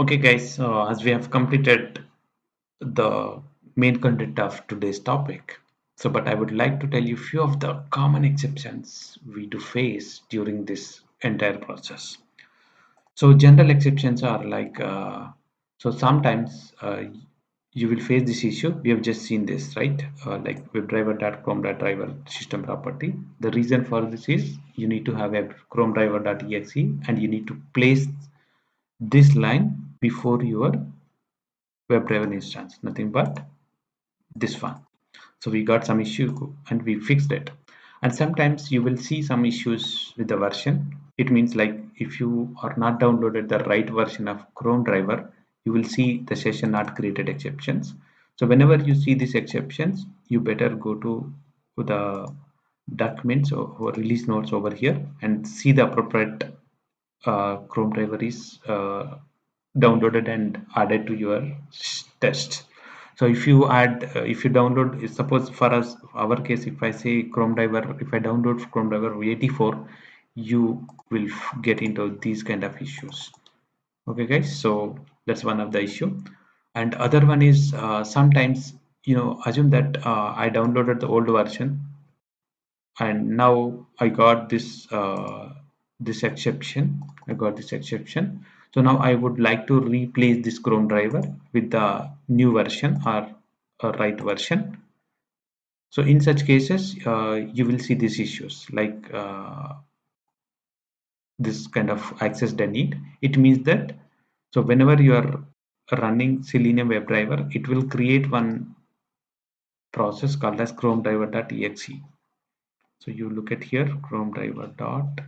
Okay, guys, as we have completed the main content of today's topic, but I would like to tell you a few of the common exceptions we do face during this entire process. So, general exceptions are like, sometimes you will face this issue. We have just seen this, right? Like webdriver.chrome.driver system property. The reason for this is you need to have a chrome driver.exe and you need to place this line before your WebDriver instance, nothing but this one. So we got some issue and we fixed it. And sometimes you will see some issues with the version. It means like if you are not downloaded the right version of Chrome driver, you will see the session not created exceptions. So whenever you see these exceptions, you better go to the documents or release notes over here and see the appropriate Chrome driver is downloaded and added to your test. So if you download, suppose for us, our case, if I say Chrome driver, if I download Chrome driver 84, you will get into these kind of issues. Okay, guys. So that's one of the issue. And other one is sometimes assume that I downloaded the old version and now I got this exception. I got this exception. So now I would like to replace this Chrome driver with the new version or a right version. So in such cases, you will see these issues like this kind of access denied. It means that so whenever you are running Selenium WebDriver, it will create one process called as Chrome driver.exe. So you look at here Chrome driver.exe.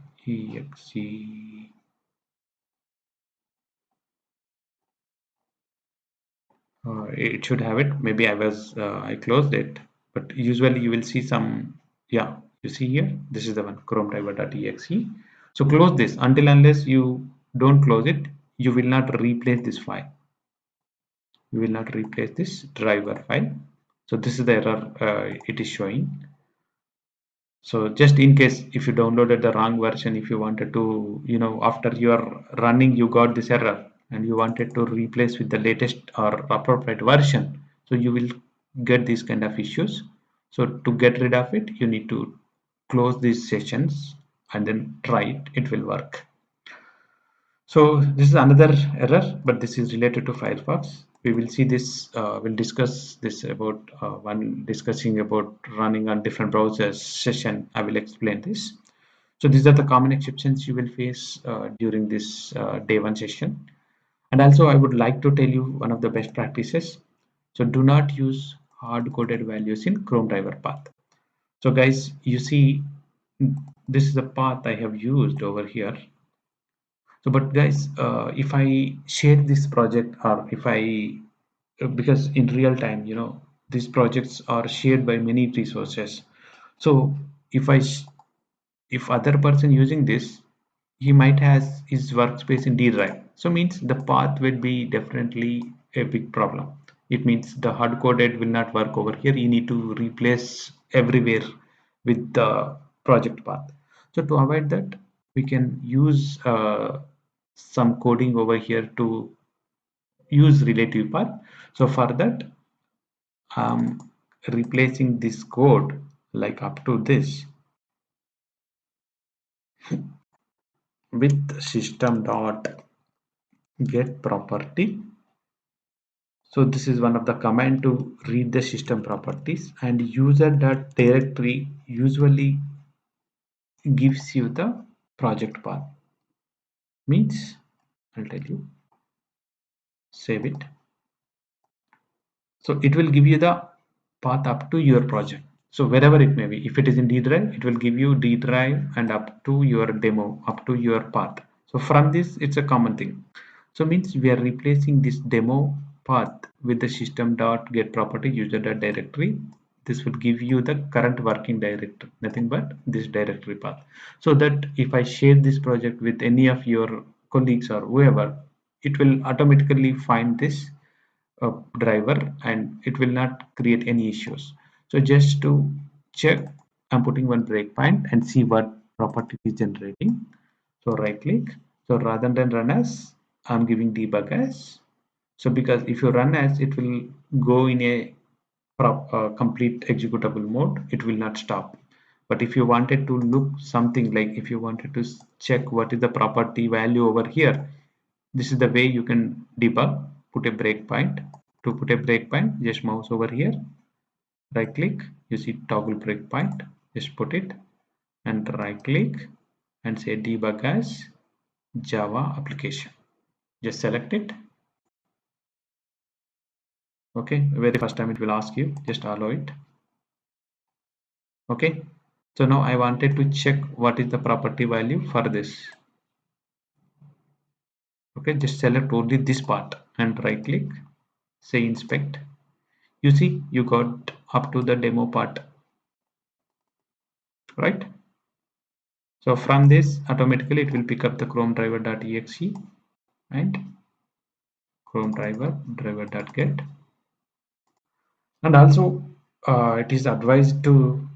It should have it. Maybe I closed it, but usually you will see some. Yeah, you see here. This is the one Chrome driver.exe. So close this until unless you don't close it, you will not replace this file. You will not replace this driver file. So this is the error it is showing. So just in case if you downloaded the wrong version, if you wanted to, after you are running, you got this error and you wanted to replace with the latest or appropriate version. So you will get these kind of issues. So to get rid of it, you need to close these sessions and then try it. It will work. So this is another error, but this is related to Firefox. We will see this. We'll discuss this about one discussing about running on different browsers session. I will explain this. So these are the common exceptions you will face during this day one session. And also, I would like to tell you one of the best practices. So do not use hard-coded values in Chrome driver path. So guys, you see, this is the path I have used over here. So but guys, if I share this project or if I because in real time, these projects are shared by many resources. So if if other person using this, he might has his workspace in D drive, so means the path will be definitely a big problem. It means the hard coded will not work over here. You need to replace everywhere with the project path. So to avoid that, we can use some coding over here to use relative path. So for that, I'm replacing this code like up to this with system dot get property. So this is one of the command to read the system properties, and user dot directory usually gives you the project path. Means I'll tell you, save it. So it will give you the path up to your project. So wherever it may be, if it is in D drive, it will give you D drive and up to your demo, up to your path. So from this, it's a common thing. So means we are replacing this demo path with the system dot get property user dot directory. This will give you the current working directory, nothing but this directory path. So that if I share this project with any of your colleagues or whoever, it will automatically find this driver and it will not create any issues. So just to check, I'm putting one breakpoint and see what property is generating. So right click. So rather than run as, I'm giving debug as. So because if you run as, it will go in a complete executable mode, it will not stop. But if you wanted to look something, like if you wanted to check what is the property value over here, this is the way you can debug. Put a breakpoint. To put a breakpoint, just mouse over here, right click, you see toggle breakpoint, just put it and right click and say debug as Java application. Just select it. Okay, very first time it will ask you, just allow it. Okay, so now I wanted to check what is the property value for this. Okay, just select only this part and right click, say inspect. You see you got up to the demo part, right? So from this automatically it will pick up the chrome driver.exe and chrome driver.get, and also it is advised to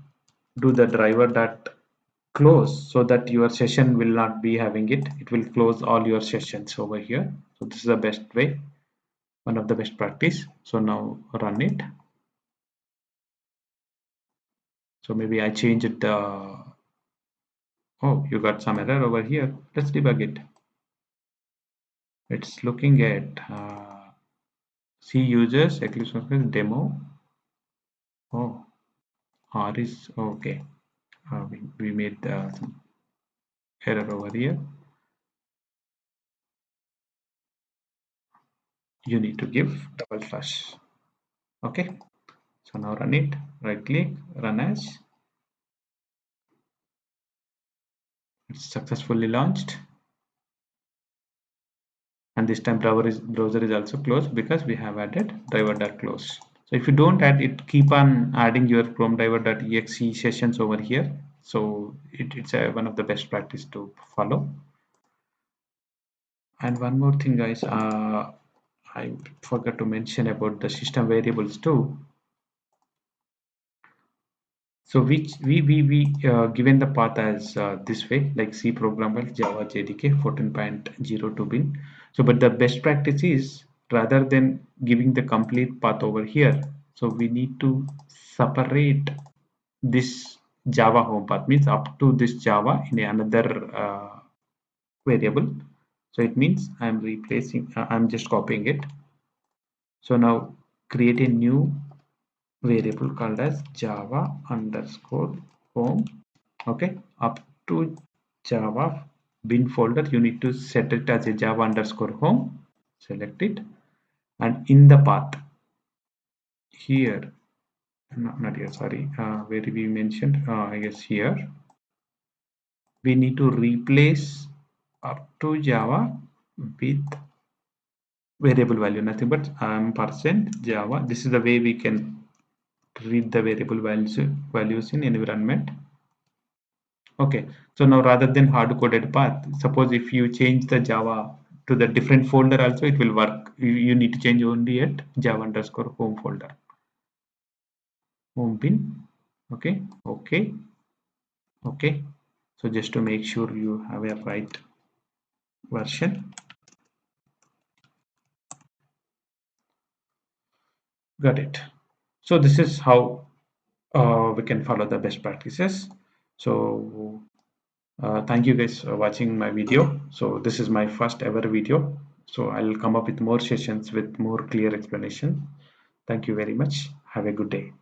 do the driver.close so that your session will not be having it. It will close all your sessions over here. So this is the best way, one of the best practice. So now run it. So maybe I changed the, oh, you got some error over here. Let's debug it. It's looking at C users Eclipse demo. Oh, R is okay. We made some error over here. You need to give double slash. Okay. So now run it. Right click, run as. It's successfully launched. And this time browser is also closed because we have added driver.close. So if you don't add it, keep on adding your chrome driver.exe sessions over here. So it's one of the best practice to follow. And one more thing, guys, I forgot to mention about the system variables too. So which we given the path as this way, like C programmer Java JDK 14.02 bin. So but the best practice is, rather than giving the complete path over here, so we need to separate this Java home path, means up to this Java in another variable. So it means I'm replacing, I'm just copying it. So now create a new variable called as Java underscore home. Okay, up to Java bin folder, you need to set it as a Java underscore home. Select it, and in the path here, not here, sorry, where we mentioned, I guess here, we need to replace up to Java with variable value, nothing but percent Java. This is the way we can read the variable values in environment. Okay, so now rather than hard-coded path, suppose if you change the Java to the different folder also, it will work. You need to change only at Java underscore home folder, home bin. Okay, okay, okay. So just to make sure you have a right version. Got it. So this is how we can follow the best practices. So thank you guys for watching my video. So this is my first ever video. So I'll come up with more sessions with more clear explanation. Thank you very much. Have a good day.